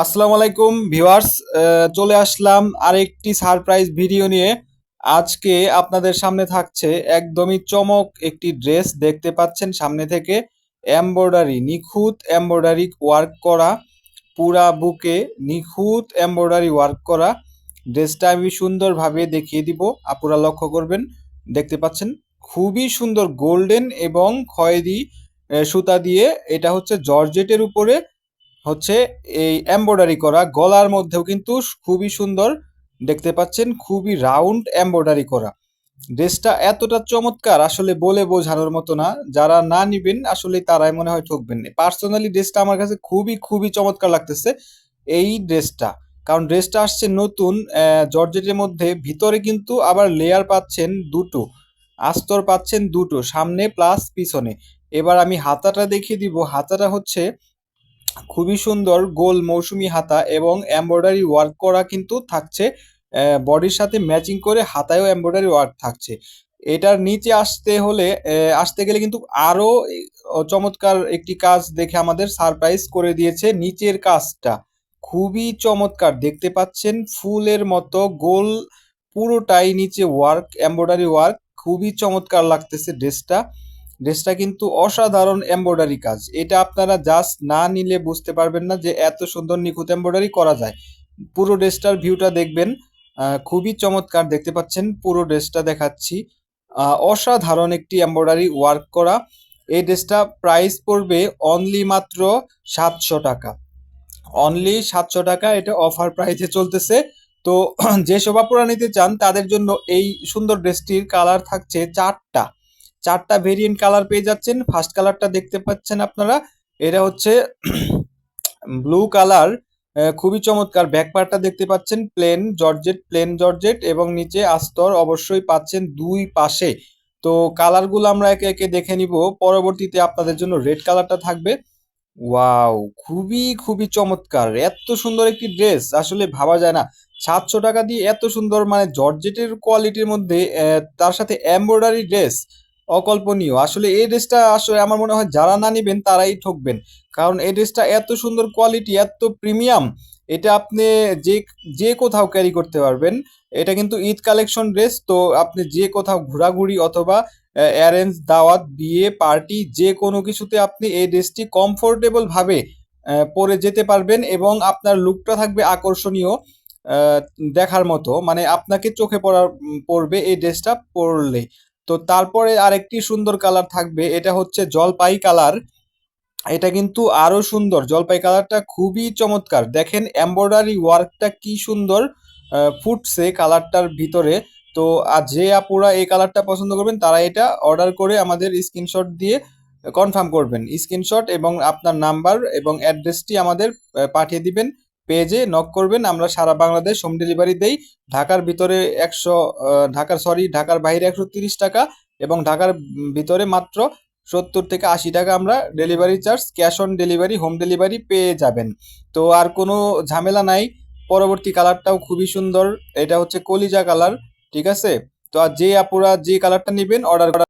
আসসালামু আলাইকুম ভিউয়ার্স, চলে আসলাম আরেকটি সারপ্রাইজ ভিডিও নিয়ে। আজকে আপনাদের সামনে থাকছে একদমই চমক একটি ড্রেস। দেখতে পাচ্ছেন সামনে থেকে এমব্রয়ডারি, নিখুঁত এমব্রয়ডারি ওয়ার্ক করা, পুরা বুকে নিখুঁত এমব্রয়ডারি ওয়ার্ক করা। ড্রেসটা আমি সুন্দরভাবে দেখিয়ে দিব, আপুরা লক্ষ্য করবেন। দেখতে পাচ্ছেন খুবই সুন্দর গোল্ডেন এবং খয়েরি সুতা দিয়ে, এটা হচ্ছে জর্জেটের উপরে হচ্ছে এই এমব্রয়ডারি করা। গলার মধ্যেও কিন্তু খুবই সুন্দর, দেখতে পাচ্ছেন খুবই রাউন্ড এমব্রয়ডারি করা। ড্রেসটা এতটা চমৎকার, আসলে বলে বোঝানোর মতো না। যারা না নিবেন আসলে তারাই মনে হয় ঠকবেন। পার্সোনালি ড্রেসটা আমার কাছে খুবই খুবই চমৎকার লাগতেছে এই ড্রেসটা। কারণ ড্রেসটা আসছে নতুন জর্জেটের মধ্যে, ভিতরে কিন্তু আবার লেয়ার পাচ্ছেন দুটো, আস্তর পাচ্ছেন দুটো, সামনে প্লাস পিছনে। এবার আমি হাতাটা দেখিয়ে দিব। হাতাটা হচ্ছে খুবই সুন্দর গোল মৌসুমী হাতা এবং এমব্রয়ডারি ওয়ার্ক করা কিন্তু থাকছে। বডির সাথে ম্যাচিং করে হাতায়ও এমব্রয়ডারি ওয়ার্ক থাকছে। এটার নিচে আসতে গেলে কিন্তু আরো চমৎকার একটি কাজ দেখে আমাদের সারপ্রাইজ করে দিয়েছে। নিচের কাজটা খুবই চমৎকার, দেখতে পাচ্ছেন ফুলের মতো গোল পুরোটাই নিচে ওয়ার্ক, এমব্রয়ডারি ওয়ার্ক। খুবই চমৎকার লাগতেছে ড্রেসটা। ড্রেসটা কিন্তু অসাধারণ এমব্রয়ডারি কাজ। এটা আপনারা জাস্ট না নিলে বুঝতে পারবেন না যে এত সুন্দর নিখুঁত এমব্রয়ডারি করা যায়। পুরো ড্রেসটার ভিউটা দেখবেন, খুবই চমৎকার। দেখতে পাচ্ছেন পুরো ড্রেসটা দেখাচ্ছি, অসাধারণ একটি এমব্রয়ডারি ওয়ার্ক করা। এই ড্রেসটা প্রাইস পড়বে অনলি মাত্র 700 টাকা। অনলি 700 টাকা, এটা অফার প্রাইসে চলতেছে। তো যেসব আপনারা নিতে চান তাদের জন্য এই সুন্দর ড্রেসটির কালার থাকছে চারটা। চারটা ভেরিয়েন্ট কালার পেয়ে যাচ্ছেন। ফার্স্ট কালারটা দেখতে পাচ্ছেন আপনারা, এটা হচ্ছে ব্লু কালার। খুবই চমৎকার। ব্যাক পার্টটা দেখতে পাচ্ছেন প্লেন জর্জেট এবং নিচে আস্তর অবশ্যই পাচ্ছেন দুই পাশে। তো কালারগুলো আমরা একে একে দেখে নিব। পরবর্তীতে আপনাদের জন্য রেড কালারটা থাকবে। ওয়াও, খুবই খুবই চমৎকার। এত সুন্দর একটি ড্রেস আসলে ভাবা যায় না। 700 টাকা দিয়ে এত সুন্দর, মানে জর্জেটের কোয়ালিটির মধ্যে তার সাথে এমব্রয়ডারি ড্রেস, অকল্পনীয়। আসলে এই ড্রেসটা আসলে আমার মনে হয় যারা না নিবেন তারাই ঠকবেন। কারণ এই ড্রেসটা এত সুন্দর কোয়ালিটি, এত প্রিমিয়াম। এটা আপনি যে যে কোথাও ক্যারি করতে পারবেন। এটা কিন্তু ঈদ কালেকশন ড্রেস, তো আপনি যে কোথাও ঘোরাঘুরি অথবা অ্যারেঞ্জ, দাওয়াত, বিয়ে, পার্টি যে কোনো কিছুতে আপনি এই ড্রেসটি কমফোর্টেবল ভাবে পরে যেতে পারবেন এবং আপনার লুকটা থাকবে আকর্ষণীয়, আহ, দেখার মতো। মানে আপনাকে চোখে পড়বে এই ড্রেসটা পরলে। তো তারপরে আরেকটি সুন্দর কালার থাকবে, এটা হচ্ছে জলপাই কালার। এটা কিন্তু আরো সুন্দর, জলপাই কালারটা খুবই চমৎকার। দেখেন এমব্রয়ডারি ওয়ার্কটা কি সুন্দর ফুটছে কালারটার ভিতরে। তো আর যে আপুরা এই কালারটা পছন্দ করবেন তারা এটা অর্ডার করে আমাদের স্ক্রিনশট দিয়ে কনফার্ম করবেন। স্ক্রিনশট এবং আপনার নাম্বার এবং অ্যাড্রেসটি আমাদের পাঠিয়ে দিবেন। পেজে নক করবেন, আমরা সারা বাংলাদেশ হোম ডেলিভারি দেই। ঢাকার ভিতরে ঢাকার বাইরে 130 টাকা এবং ঢাকার ভিতরে মাত্র 70 থেকে 80 টাকা আমরা delivery charge, cash on delivery, home delivery পেয়ে যাবেন। তো আর কোনো ঝামেলা নাই। পরবর্তী কালারটাও খুবই সুন্দর, এটা হচ্ছে কলিজা কালার। ঠিক আছে, তো আর যে আপুরা যে কালারটা নেবেন অর্ডার